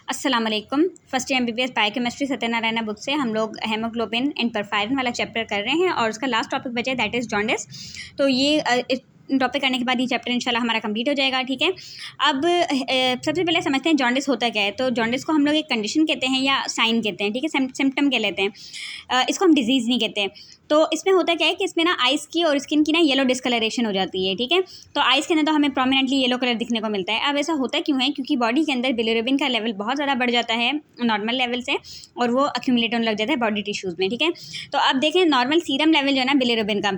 अस्सलाम वालेकुम। First year MBBS biochemistry Satyanarayan book से हम लोग हेमोग्लोबिन एंड परफायरिन वाला चैप्टर कर रहे हैं और उसका लास्ट टॉपिक बचा है दैट इज़ जॉन्डिस। तो ये टॉपिक करने के बाद ये चैप्टर इंशाल्लाह हमारा कंप्लीट हो जाएगा। ठीक है, अब सबसे पहले समझते हैं जॉन्डिस होता क्या है। तो जॉन्डिस को हम लोग एक कंडीशन कहते हैं या साइन कहते हैं। ठीक है, सिम्टम कह लेते हैं, इसको हम डिजीज़ नहीं कहते। तो इसमें होता क्या है कि इसमें ना आइज़ की और स्किन की ना येलो डिस्कलरेशन हो जाती है। ठीक है, तो आइज़ के अंदर तो हमें प्रोमिनेंटली येलो कलर दिखने को मिलता है। अब ऐसा होता क्यों है? क्योंकि बॉडी के अंदर बिलिरुबिन का लेवल बहुत ज़्यादा बढ़ जाता है नॉर्मल लेवल से और वो अक्यूमुलेट होने लग जाता है बॉडी टिश्यूज़ में। ठीक है, तो अब देखें नॉर्मल सीरम लेवल जो है ना बिलिरुबिन का,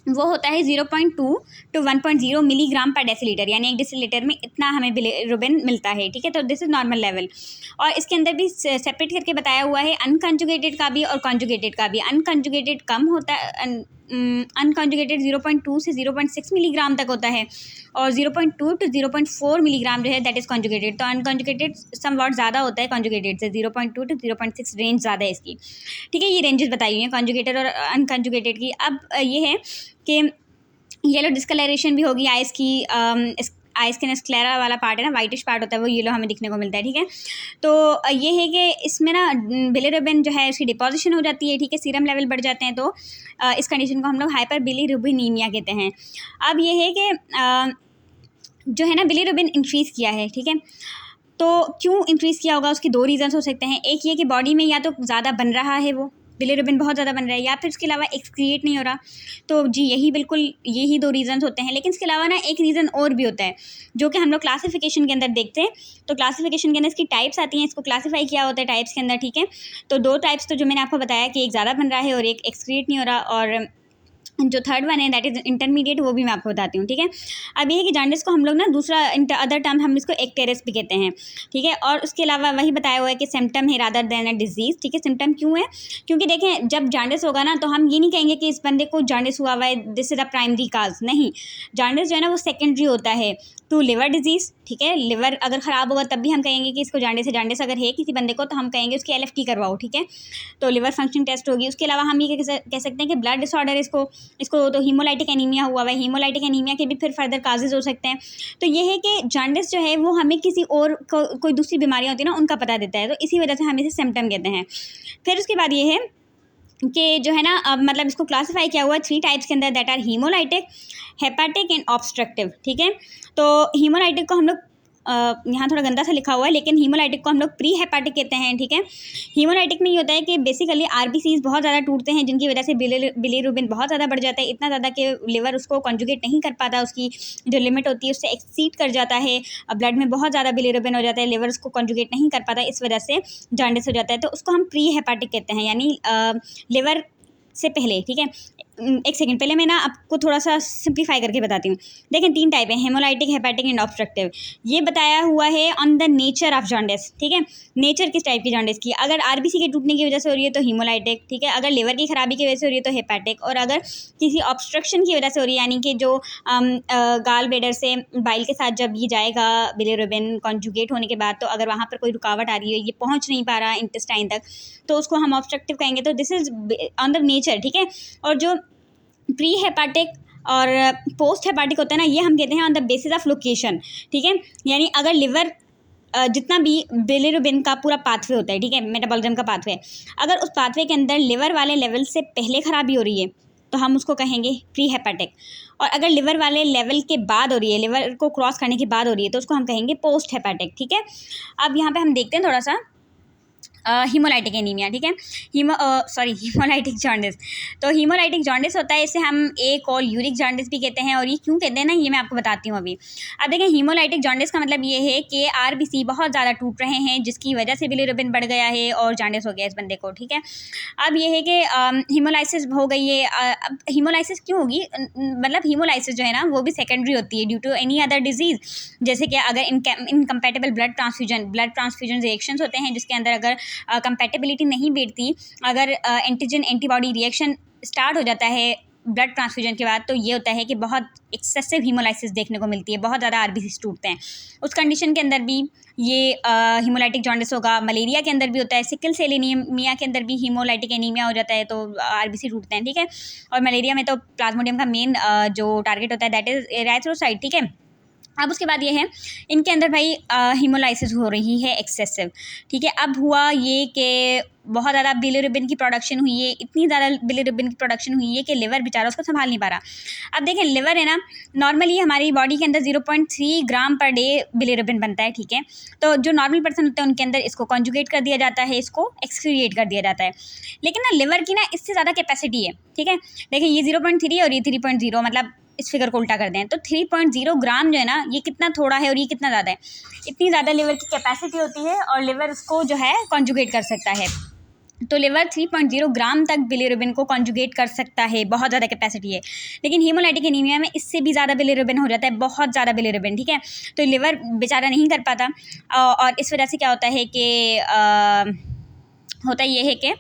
वो होता है 0.2 to 1.0 मिलीग्राम पर डेसीलीटर, यानी 1 डेसीलीटर में इतना हमें बिलिरुबिन मिलता है। ठीक है, तो दिस इज़ नॉर्मल लेवल। और इसके अंदर भी सेपरेट करके बताया हुआ है अनकंजुगेटेड का भी और कॉन्जुगेटेड का भी। अनकंजुगेटेड कम होता है, अनकंजुगेटेड 0.2 से 0.6 मिलीग्राम तक होता है और 0.2 to 0.4 मिलीग्राम जो है दैट इज़ कॉन्जुगेटेड। तो अनकंजुगेटेड सम वॉट ज़्यादा होता है कॉन्जुगेटेड से, 0.2 to 0.6 रेंज ज़्यादा है इसकी। ठीक है, ये रेंजेस बताई हुई हैं कॉन्जुगेटेड और अनकंजुगेटेड की। अब ये है कि येलो डिस्कलरेशन भी होगी आइज़ की, आइज़ के स्क्लेरा वाला पार्ट है ना, वाइटिश पार्ट होता है, वो येलो हमें दिखने को मिलता है। ठीक है, तो ये है कि इसमें ना बिलिरुबिन जो है उसकी डिपोजिशन हो जाती है। ठीक है, सीरम लेवल बढ़ जाते हैं, तो इस कंडीशन को हम लोग हाइपर बिलिरुबिनीमिया कहते हैं। अब ये है कि जो है ना बिलिरुबिन इंक्रीज़ किया है। ठीक है, तो क्यों इंक्रीज़ किया होगा? उसके दो रीज़न्स हो सकते हैं। एक ये कि बॉडी में या तो ज़्यादा बन रहा है, वो बिलिरुबिन बहुत ज़्यादा बन रहा है, या फिर इसके अलावा एक्सक्रिएट नहीं हो रहा। तो जी यही दो रीज़न्स होते हैं। लेकिन इसके अलावा ना एक रीज़न और भी होता है जो कि हम लोग क्लासिफिकेशन के अंदर देखते हैं। तो क्लासिफिकेशन के अंदर इसकी टाइप्स आती हैं, इसको क्लासीफाई किया होता है टाइप्स के अंदर। ठीक है, तो दो टाइप्स तो जो मैंने आपको बताया कि एक ज़्यादा बन रहा है और एक एक्सक्रिएट नहीं हो रहा, और जो थर्ड वन है दैट इज़ इंटरमीडिएट, वो भी मैं आपको बताती हूँ। ठीक है, अब ये है कि जॉन्डिस को हम लोग ना दूसरा अदर टर्म हम इसको एक्टेरिस भी कहते हैं। ठीक है, और उसके अलावा वही बताया हुआ है कि सिम्टम है रादर देन अ डिजीज़। ठीक है, सिम्टम क्यों है? क्योंकि देखें जब जॉन्डिस होगा ना तो हम ये नहीं कहेंगे कि इस बंदे को जॉन्डिस हुआ हुआ है, दिस इज़ अ प्राइमरी काज। नहीं, जॉन्डिस जो है ना वो सेकेंडरी होता है टू लिवर डिजीज़। ठीक है, लिवर अगर ख़राब होगा तब भी हम कहेंगे कि इसको जॉन्डिस है। जॉन्डिस अगर है किसी बंदे को तो हम कहेंगे उसकी LFT करवाओ। ठीक है, तो लिवर फंक्शन टेस्ट होगी। उसके अलावा हम ये कह सकते हैं कि ब्लड डिसऑर्डर, इसको तो हीमोलाइटिक एनीमिया हुआ है। हीमोलाइटिक एनीमिया के भी फिर फर्दर काजेज हो सकते हैं। तो ये है कि जॉन्डिस जो है वो हमें किसी और कोई दूसरी बीमारियाँ होती है ना उनका पता देता है, तो इसी वजह से हम इसे सिम्टम कहते हैं। फिर उसके बाद ये है कि जो है ना मतलब इसको क्लासीफाई किया हुआ है 3 टाइप्स के अंदर, that are haemolytic, hepatic and obstructive. ठीक है, तो हीमोलाइटिक को हम लोग यहाँ थोड़ा गंदा सा लिखा हुआ है, लेकिन हीमोलाइटिक को हम लोग प्री हेपाटिक कहते हैं। ठीक है, हीमोलाइटिक में ये होता है कि बेसिकली RBCs बहुत ज़्यादा टूटते हैं, जिनकी वजह से बिलिरुबिन बहुत ज़्यादा बढ़ जाता है, इतना ज़्यादा कि लिवर उसको कॉन्जुगेट नहीं कर पाता, उसकी जो लिमिट होती है उससे एक्सीड कर जाता है। ब्लड में बहुत ज़्यादा बिलिरुबिन हो जाता है, लिवर उसको कॉन्जुगेट नहीं कर पाता, इस वजह से जॉन्डिस हो जाता है। तो उसको हम प्री हेपाटिक कहते हैं, यानी लिवर से पहले। ठीक है, एक सेकंड पहले मैं ना आपको थोड़ा सा सिंप्लीफाई करके बताती हूँ। देखें 3 टाइप है, हेमोलाइटिक, हेपाटिक एंड ऑब्स्ट्रक्टिव। ये बताया हुआ है on the nature of jaundice. ठीक है, नेचर किस टाइप की जॉन्डिस की, अगर RBC के टूटने की वजह से हो रही है तो हीमोलाइटिक। ठीक है, अगर लिवर की खराबी की वजह से हो रही है तो हेपाटिक, और अगर किसी ऑब्स्ट्रक्शन की वजह से हो रही है, यानी कि जो गाल ब्लेडर से बाइल के साथ जब ये जाएगा बिलिरुबिन कॉन्जुगेट होने के बाद, तो अगर वहाँ पर कोई रुकावट आ रही है, ये पहुँच नहीं पा रहा इंटेस्टाइन तक, तो उसको हम ऑब्स्ट्रक्टिव कहेंगे। तो this is on the nature. ठीक है, और जो प्री हेपाटिक और पोस्ट हेपाटिक होता है ना, ये हम कहते हैं on the basis of location. ठीक है, यानी अगर लिवर जितना भी बिलिरुबिन का पूरा पाथवे होता है, ठीक है, मेटाबॉलिज्म का पाथवे, अगर उस पाथवे के अंदर लिवर वाले लेवल से पहले खराबी हो रही है तो हम उसको कहेंगे प्री हेपाटिक, और अगर लिवर वाले लेवल के बाद हो रही है, लिवर को क्रॉस करने के बाद हो रही है, तो उसको हम कहेंगे पोस्ट हेपाटिक। ठीक है, अब यहाँ पे हम देखते हैं थोड़ा सा हीमोलाइटिक एनीमिया। ठीक है, हीमोलाइटिक जॉन्डिस। तो हीमोलाइटिक जॉन्डिस होता है, इसे हम एक और यूरिक जॉन्डिस भी कहते हैं, और ये क्यों कहते हैं ना ये मैं आपको बताती हूँ अभी। अब देखें हीमोलाइटिक जॉन्डिस का मतलब ये है कि RBC बहुत ज़्यादा टूट रहे हैं, जिसकी वजह से बिलिरुबिन बढ़ गया है और जॉन्डिस हो गया इस बंदे को। ठीक है, अब ये है कि हीमोलाइसिस हो गई है। अब हीमोलाइसिस क्यों होगी? मतलब हीमोलाइसिस जो है ना वो भी सेकेंडरी होती है due to any other disease, जैसे कि अगर इनकम्पैटिबल ब्लड ट्रांसफ्यूजन रिएक्शंस होते हैं, जिसके अंदर अगर कंपैटिबिलिटी नहीं बैठती, अगर एंटीजन एंटीबॉडी रिएक्शन स्टार्ट हो जाता है ब्लड ट्रांसफ्यूजन के बाद, तो ये होता है कि बहुत एक्सेसिव हीमोलाइसिस देखने को मिलती है, बहुत ज़्यादा RBCs टूटते हैं। उस कंडीशन के अंदर भी ये हीमोलाइटिक जॉन्डिस होगा। मलेरिया के अंदर भी होता है, सिकल सेल एनीमिया के अंदर भी हीमोलाइटिक एनीमिया हो जाता है, तो RBC टूटते हैं। ठीक है, और मलेरिया में तो प्लाज्मोडियम का मेन जो टारगेट होता है दैट इज़ एराथ्रोसाइट। ठीक है, अब उसके बाद ये है, इनके अंदर भाई हीमोलाइसिस हो रही है एक्सेसिव, ठीक है। अब हुआ ये कि बहुत ज़्यादा बिलिरुबिन की प्रोडक्शन हुई है, इतनी ज़्यादा बिलिरुबिन की प्रोडक्शन हुई है कि लिवर बेचारा उसको संभाल नहीं पा रहा। अब देखें, लिवर है ना, नॉर्मली हमारी बॉडी के अंदर 0.3 ग्राम पर डे बिलिरुबिन बनता है, ठीक है। तो जो नॉर्मल पर्सन होते हैं उनके अंदर इसको कॉन्जुगेट कर दिया जाता है, इसको एक्सक्रिएट कर दिया जाता है। लेकिन ना लिवर की ना इससे ज़्यादा कैपेसिटी है, ठीक है। देखिए ये 0.3 और ये 3.0, मतलब इस फिगर को उल्टा कर दें तो 3.0 ग्राम जो है ना, ये कितना थोड़ा है और ये कितना ज़्यादा है। इतनी ज़्यादा लिवर की कैपेसिटी होती है और लिवर उसको जो है कॉन्जुगेट कर सकता है। तो लिवर 3.0 ग्राम तक बिलिरुबिन को कॉन्जुगेट कर सकता है, बहुत ज़्यादा कैपेसिटी है। लेकिन हीमोलाइटिक एनीमिया में इससे भी ज़्यादा बिलिरुबिन हो जाता है, बहुत ज़्यादा बिलिरुबिन, ठीक है। तो लिवर बेचारा नहीं कर पाता और इस वजह से क्या होता है कि होता ये है कि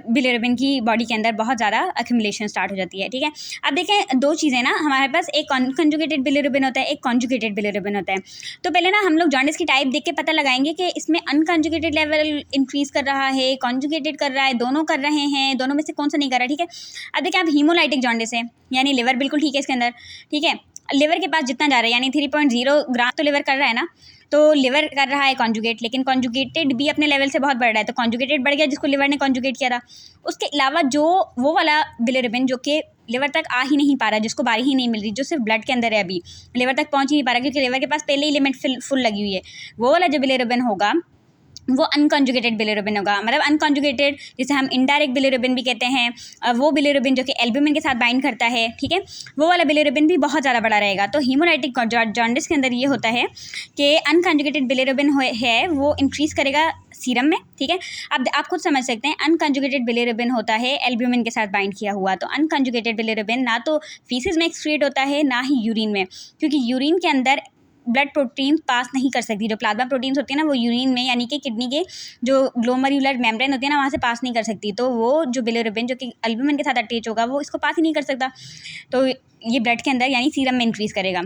बिलिरुबिन की बॉडी के अंदर बहुत ज़्यादा एक्यूमुलेशन स्टार्ट हो जाती है, ठीक है। अब देखें, दो चीज़ें ना हमारे पास, एक अनकंजुगेटेड बिलिरुबिन होता है, एक कॉन्जुगेटेड बिलिरुबिन होता है। तो पहले ना हम लोग जॉन्डिस की टाइप देख के पता लगाएंगे कि इसमें अनकंजुगेटेड लेवल इंक्रीज़ कर रहा है, कॉन्जुगेटेड कर रहा है, दोनों कर रहे हैं, दोनों में से कौन सा नहीं कर रहा है, ठीक है। अब देखें, अब हीमोलाइटिक जॉन्डिस है, यानी लिवर बिल्कुल ठीक है इसके अंदर, ठीक है। लिवर के पास जितना जा रहा है, यानी 3.0 ग्राम तो लिवर कर रहा है ना, तो लिवर कर रहा है कॉन्जुगेट, लेकिन कॉन्जुगेटेड भी अपने लेवल से बहुत बढ़ रहा है। तो कॉन्जुगेटेड बढ़ गया जिसको लिवर ने कॉन्जुगेट किया था। उसके अलावा जो वो वाला बिलिरुबिन जो कि लिवर तक आ ही नहीं पा रहा, जिसको बारी ही नहीं मिल रही, जो सिर्फ ब्लड के अंदर है, अभी लिवर तक पहुंच ही नहीं पा रहा क्योंकि लिवर के पास पहले ही लिमिट फुल लगी हुई है, वो वाला जो बिलिरुबिन होगा वो अनकॉन्जुगेटेड बिलिरुबिन होगा। मतलब अनकॉन्जुगेटेड जिसे हम इनडायरेक्ट बिलिरुबिन भी कहते हैं, वो बिलिरुबिन जो कि एल्ब्यूमिन के साथ बाइंड करता है, ठीक है, वो वाला बिलिरुबिन भी बहुत ज़्यादा बड़ा रहेगा। तो हीमोलाइटिक जॉन्डिस के अंदर ये होता है कि अनकॉन्जुगेटेड बिलिरुबिन है वो इंक्रीज़ करेगा सीरम में, ठीक है। अब आप खुद समझ सकते हैं, अनकॉन्जुगेटेड बिलिरुबिन होता है एल्ब्यूमिन के साथ बाइंड किया हुआ। तो अनकॉन्जुगेटेड बिलिरुबिन ना तो फीसिस में एक्सक्रीट होता है, ना ही यूरिन में, क्योंकि यूरिन के अंदर ब्लड प्रोटीन पास नहीं कर सकती। जो प्लाज्मा प्रोटीन्स होती है ना, वो यूरिन में, यानी कि किडनी के जो ग्लोमेरुलर मेम्ब्रेन होती है ना, वहाँ से पास नहीं कर सकती। तो वो जो बिलिरुबिन जो कि एल्ब्यूमिन के साथ अटैच होगा, वो इसको पास ही नहीं कर सकता। तो ये ब्लड के अंदर यानी सीरम में इंक्रीज़ करेगा।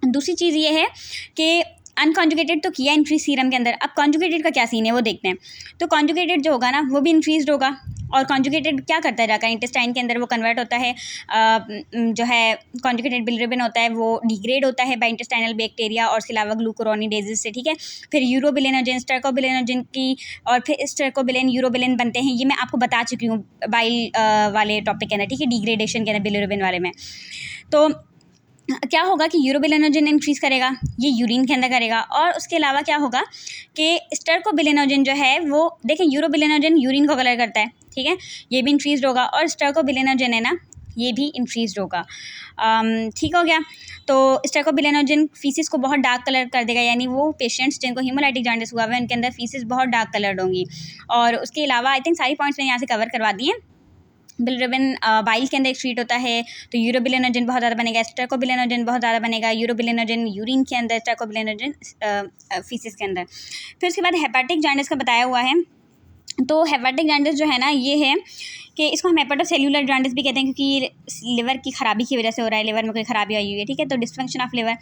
दूसरी चीज़ ये है कि अनकॉन्जुगेटेड तो किया इंक्रीज सीरम के अंदर, अब कॉन्जुगेटेड का क्या सीन है वो देखते हैं। तो कॉन्जुगेटेड जो होगा ना, वो भी इंक्रीज होगा। और कॉन्जुगेटेड क्या करता है, जाकर इंटेस्टाइन के अंदर वो कन्वर्ट होता है, जो है कॉन्जुगेटेड बिलिरुबिन होता है वो डिग्रेड होता है बाय इंटेस्टाइनल बैक्टीरिया और इसके अलावा ग्लूकोरोनिडेजेस से, ठीक है। फिर यूरोबिलिनोजन, स्टर्कोबिलिनोजन की, और फिर स्टर्कोबिलिन, यूरोबिलिन बनते हैं। ये मैं आपको बता चुकी हूँ बाइल वाले टॉपिक के अंदर, ठीक है, डिग्रेडेशन के अंदर बिलिरुबिन वाले में। तो क्या होगा कि यूरोबिलिनोजन इंक्रीज़ करेगा, ये यूरिन के अंदर करेगा। और उसके अलावा क्या होगा कि स्टर्कोबिलिनोजन जो है वो, देखें यूरोबिलिनोजन यूरिन को कलर करता है, ठीक है, ये भी इंक्रीज़ होगा। और स्टर्कोबिलिनोजन है ना, ये भी इंक्रीज़ होगा। ठीक हो गया। तो स्टर्कोबिलिनोजन फीसिस को बहुत डार्क कलर कर देगा, यानी वो पेशेंट्स जिनको हीमोलाइटिक जॉन्डिस हुआ है उनके अंदर फीसिस बहुत डार्क कलर्ड होंगी। और उसके अलावा आई थिंक सारी पॉइंट्स मैंने यहाँ से कवर करवा दिए। बिलिरुबिन बाइल के अंदर एक्सक्रीट होता है, तो यूरोबिलिनोजन बहुत ज़्यादा बनेगा, स्टर्कोबिलिनोजन बहुत ज़्यादा बनेगा, यूरोबिलिनोजन यूरिन के अंदर, स्टर्कोबिलिनोजन फीसिस के अंदर। फिर उसके बाद हेपेटिक जॉन्डिस का बताया हुआ है। तो हेपेटिक जॉन्डिस जो है ना, ये है कि इसको हम हेपेटोसेल्युलर जॉन्डिस भी कहते हैं, क्योंकि लिवर की खराबी की वजह से हो रहा है, लिवर में कोई खराबी आई हुई है, ठीक है। तो डिस्फंक्शन ऑफ लिवर।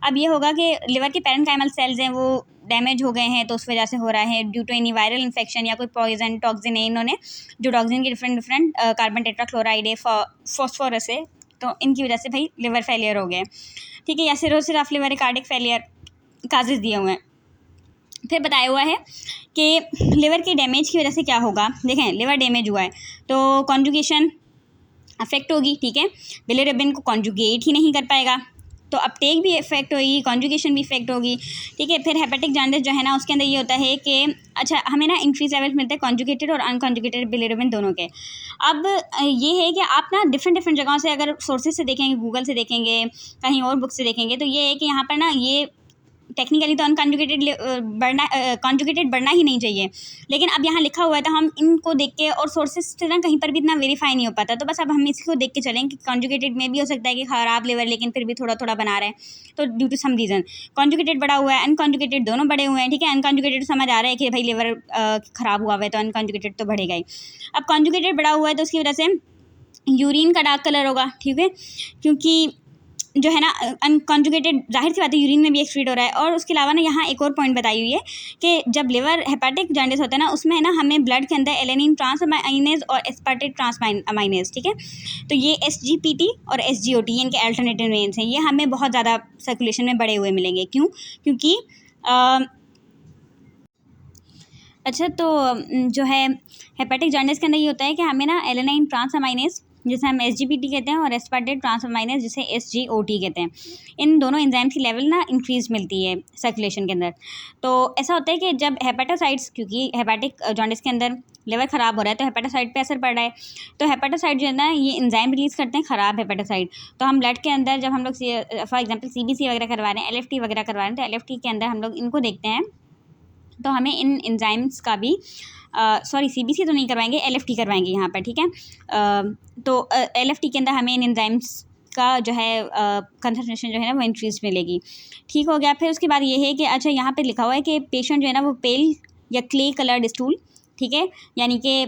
अब ये होगा कि लिवर के पैरेन्काइमल सेल्स हैं वो डैमेज हो गए हैं, तो उस वजह से हो रहा है due to any viral infection या कोई पॉइजन, टॉक्सिन है, इन्होंने जो टॉक्सिन की डिफरेंट कार्बन टेट्राक्लोराइड है, फॉस्फोरस है, तो इनकी वजह से भाई लिवर फेलियर हो गए, ठीक है। या cirrhosis of liver, cardiac failure causes दिए हुए हैं। फिर बताया हुआ है कि लिवर के डैमेज की वजह से क्या होगा। देखें, लिवर डैमेज हुआ है तो कॉन्जुगेशन अफेक्ट होगी, ठीक है, बिलिरुबिन को कॉन्जुगेट ही नहीं कर पाएगा, तो अपटेक भी इफेक्ट होगी, कॉन्जुगेशन भी इफेक्ट होगी, ठीक है। फिर हेपेटिक जॉन्डिस जो है ना, उसके अंदर ये होता है कि अच्छा, हमें ना इंक्रीज लेवल मिलते हैं कॉन्जुगेटेड और अनकॉन्जुगेटेड बिलिरुबिन दोनों के। अब ये है कि आप ना डिफरेंट जगहों से अगर सोर्सेज से देखेंगे, गूगल से देखेंगे, कहीं और बुक से देखेंगे, तो ये है कि यहाँ पर ना ये टेक्निकली तो अनकॉन्जुगेटेड कॉन्जुगेटेड बढ़ना ही नहीं चाहिए, लेकिन अब यहाँ लिखा हुआ है तो हम इनको देख के, और सोर्सेज से ना कहीं पर भी इतना वेरीफाई नहीं हो पाता, तो बस अब हम इसको देख के चलें कि कॉन्जुगेटेड में भी हो सकता है कि ख़राब लिवर लेकिन फिर भी थोड़ा थोड़ा बना रहे हैं, तो due to some reason conjugated बढ़ा हुआ है, अनकॉन्जुगेटेड दोनों बढ़े हुए हैं, ठीक है। अनकॉन्जुगेटेड समझ आ रहा है कि भाई लिवर ख़राब हुआ है, तो अनकॉन्जुगेटेड तो बढ़ेगा ही। अब कॉन्जुगेटेड बढ़ा हुआ है तो उसकी वजह से यूरिन का डार्क कलर होगा, ठीक है, क्योंकि जो है ना अनकॉन्जुगेटेड, जाहिर सी बात है यूरिन में भी एक्सक्रीट हो रहा है। और उसके अलावा ना यहाँ एक और पॉइंट बताई हुई है कि जब लिवर हेपेटिक जॉन्डिस होता है ना, उसमें ना हमें ब्लड के अंदर एलेनिन ट्रांसअमाइनेज और एस्पार्टेट ट्रांसअमाइनेज, ठीक है, तो ये SGPT और SGOT ये इनके अल्टरनेटिव नेम्स हैं। ये हमें बहुत ज़्यादा सर्कुलेशन में बढ़े हुए मिलेंगे। क्यों? क्योंकि अच्छा, तो जो है हेपेटिक जॉन्डिस के अंदर ये होता है कि हमें ना एलेनाइन ट्रांसअमाइनेज जिसे हम SGPT कहते हैं और एस्पार्टेट ट्रांसअमाइनेज जिसे SGOT कहते हैं, इन दोनों एंजाइम्स की लेवल ना इंक्रीज मिलती है सर्कुलेशन के अंदर। तो ऐसा होता है कि जब हेपेटोसाइट्स, क्योंकि हेपेटिक जॉन्डिस के अंदर लिवर ख़राब हो रहा है तो हेपेटोसाइट पे असर पड़ रहा है, तो हेपेटोसाइट जो है ना ये एंजाइम रिलीज़ करते हैं ख़राब हेपेटोसाइट। तो हम ब्लड के अंदर जब हम लोग फॉर एग्जाम्पल CBC वगैरह करवा रहे हैं, LFT वगैरह करवा रहे हैं, तो LFT के अंदर हम लोग इनको देखते हैं, तो हमें इन एंजाइम्स का भी सॉरी CBC तो नहीं करवाएंगे, LFT करवाएंगे यहाँ पर, ठीक है। तो LFT के अंदर हमें इन एंजाइम्स का जो है कंसंट्रेशन जो है ना वो इंक्रीज मिलेगी। ठीक हो गया। फिर उसके बाद ये है कि अच्छा यहाँ पे लिखा हुआ है कि पेशेंट जो है ना वो पेल या क्ले कलर्ड स्टूल, ठीक है, यानी कि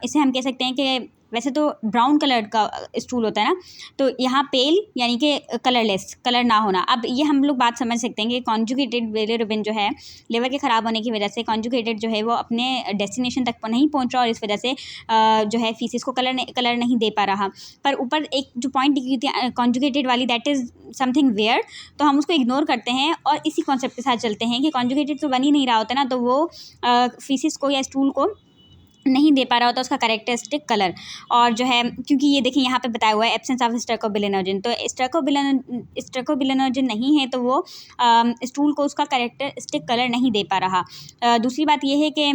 इसे हम कह सकते हैं कि वैसे तो ब्राउन कलर का स्टूल होता है ना, तो यहाँ पेल यानी कि कलरलेस, कलर ना होना। अब ये हम लोग बात समझ सकते हैं कि कॉन्जुगेटेड बिलिरुबिन जो है लिवर के ख़राब होने की वजह से कॉन्जुगेटेड जो है वो अपने डेस्टिनेशन तक नहीं पहुँच रहा और इस वजह से जो है फीसिस को कलर नहीं दे पा रहा। पर ऊपर एक जो पॉइंट दिखी थी कॉन्जुगेटेड वाली, दैट इज़ समथिंग वेयर, तो हम उसको इग्नोर करते हैं और इसी कॉन्सेप्ट के साथ चलते हैं कि कॉन्जुगेटेड तो बन ही नहीं रहा होता ना, तो वो फीसिस को या स्टूल को नहीं दे पा रहा होता उसका कैरेक्टरिस्टिक कलर। और जो है क्योंकि ये देखिए यहाँ पे बताया हुआ है एब्सेंस ऑफ स्ट्रेकोबिलिनोजन, तो स्ट्रेकोबिलिनोजन नहीं है तो वो स्टूल को उसका कैरेक्टरिस्टिक कलर नहीं दे पा रहा। दूसरी बात ये है कि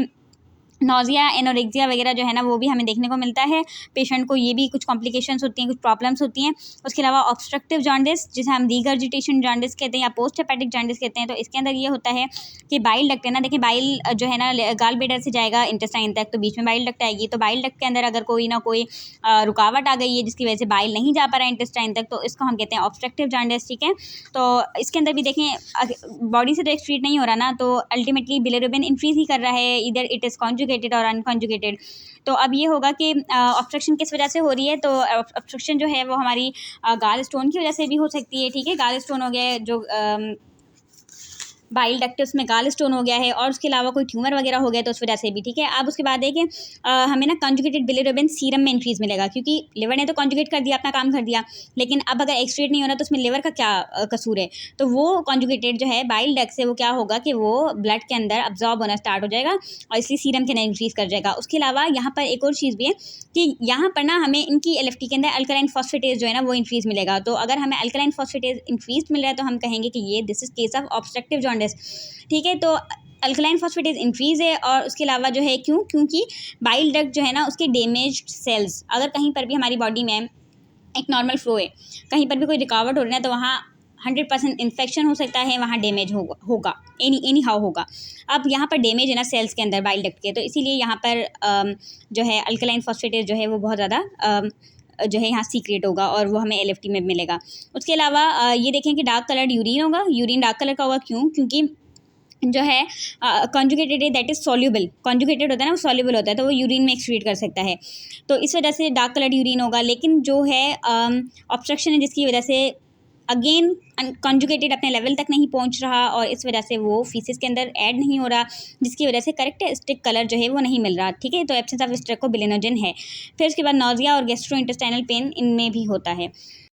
नोजिया, एनोरेक्सिया वगैरह जो है ना वो भी हमें देखने को मिलता है पेशेंट को, ये भी कुछ कॉम्प्लिकेशंस होती हैं, कुछ प्रॉब्लम्स होती हैं। उसके अलावा ऑब्स्ट्रक्टिव जॉन्डिस जिसे हम रिगर्जिटेशन जॉन्डिस कहते हैं या पोस्ट हेपेटिक जॉन्डिस कहते हैं, तो इसके अंदर ये होता है कि बाइल डक्ट है ना, देखिए बाइल जो है ना गाल ब्लैडर से जाएगा इंटेस्टाइन तक, तो बीच में बाइल डक्ट आएगी, तो बाइल डक्ट के अंदर अगर कोई ना कोई रुकावट आ गई है जिसकी वजह से बाइल नहीं जा पा रहा है इंटेस्टाइन तक, तो इसको हम कहते हैं ऑब्स्ट्रक्टिव जॉन्डिस, ठीक है। तो इसके अंदर भी देखें बॉडी से तो एक्सक्रीट नहीं हो रहा ना, तो अल्टीमेटली बिलिरुबिन इंक्रीज ही कर रहा है, इधर इट इज़ कॉन्जुगेटेड और अनकॉन्जुगेटेड। तो अब ये होगा कि ऑब्स्ट्रक्शन किस वजह से हो रही है, तो ऑब्स्ट्रक्शन जो है वो हमारी गाल स्टोन की वजह से भी हो सकती है, ठीक है। गाल स्टोन हो गया है, जो बाइल डक्ट उसमें गाल स्टोन हो गया है, और उसके अलावा कोई ट्यूमर वगैरह हो गया तो उस वजह से भी, ठीक है। अब उसके बाद है कि हमें ना कॉन्जुगेटेड बिलिरुबिन सीरम में इंक्रीज मिलेगा, क्योंकि लिवर ने तो कॉन्जुगेट कर दिया, अपना काम कर दिया, लेकिन अब अगर एक्सट्रेट नहीं हो रहा तो उसमें लिवर का क्या कसूर है, तो वो कॉन्जुगेटेड जो है बाइल डक्ट से वो क्या होगा कि वो ब्लड के अंदर अब्जॉर्ब होना स्टार्ट हो जाएगा और इसलिए सीरम के अंदर इंक्रीज कर जाएगा। उसके अलावा यहाँ पर एक और चीज़ भी है कि यहाँ पर ना हमें इनकी LFT के अंदर अल्कलाइन फॉस्फेटेज जो है ना वो इंक्रीज मिलेगा। तो अगर हमें अल्कलाइन फॉस्फेटेज इंक्रीज मिल रहा है तो हम कहेंगे कि ये this is case of obstructive jaundice, ठीक है। तो अल्कलाइन फॉस्फेटेज इंक्रीज है, और उसके अलावा जो है क्योंकि बाइल डक्ट जो है ना उसके डैमेज्ड सेल्स, अगर कहीं पर भी हमारी बॉडी में एक नॉर्मल फ्लो है, कहीं पर भी कोई रुकावट हो रही है तो वहाँ 100% इन्फेक्शन हो सकता है, वहाँ डैमेज होगा एनी हाउ होगा। अब यहाँ पर डैमेज है ना सेल्स के अंदर बाइल डक्ट के, तो इसीलिए यहाँ पर जो है अल्कलाइन फॉस्फेटेज जो है वो बहुत ज़्यादा जो है यहाँ सीक्रेट होगा और वो हमें LFT में मिलेगा। उसके अलावा ये देखें कि डार्क कलर्ड यूरिन होगा, यूरिन डार्क कलर का होगा क्योंकि जो है कॉन्जुगेटेड है दैट इज़ सॉल्यूबल, कॉन्जुगेटेड होता है ना वो सॉल्यूबल होता है, तो वो यूरिन में एक्सक्रीट कर सकता है, तो इस वजह से डार्क कलर्ड यूरिन होगा। लेकिन जो है ऑब्स्ट्रक्शन है जिसकी वजह से अगेन कॉन्जुगेटेड अपने लेवल तक नहीं पहुंच रहा और इस वजह से वो फीसिस के अंदर ऐड नहीं हो रहा, जिसकी वजह से कैरेक्टरिस्टिक कलर जो है वो नहीं मिल रहा, ठीक है। तो एब्सेंस ऑफ स्ट्रेकोबिलिनोजन है। फिर उसके बाद नोजिया और गैस्ट्रोइंटेस्टाइनल पेन इनमें भी होता है।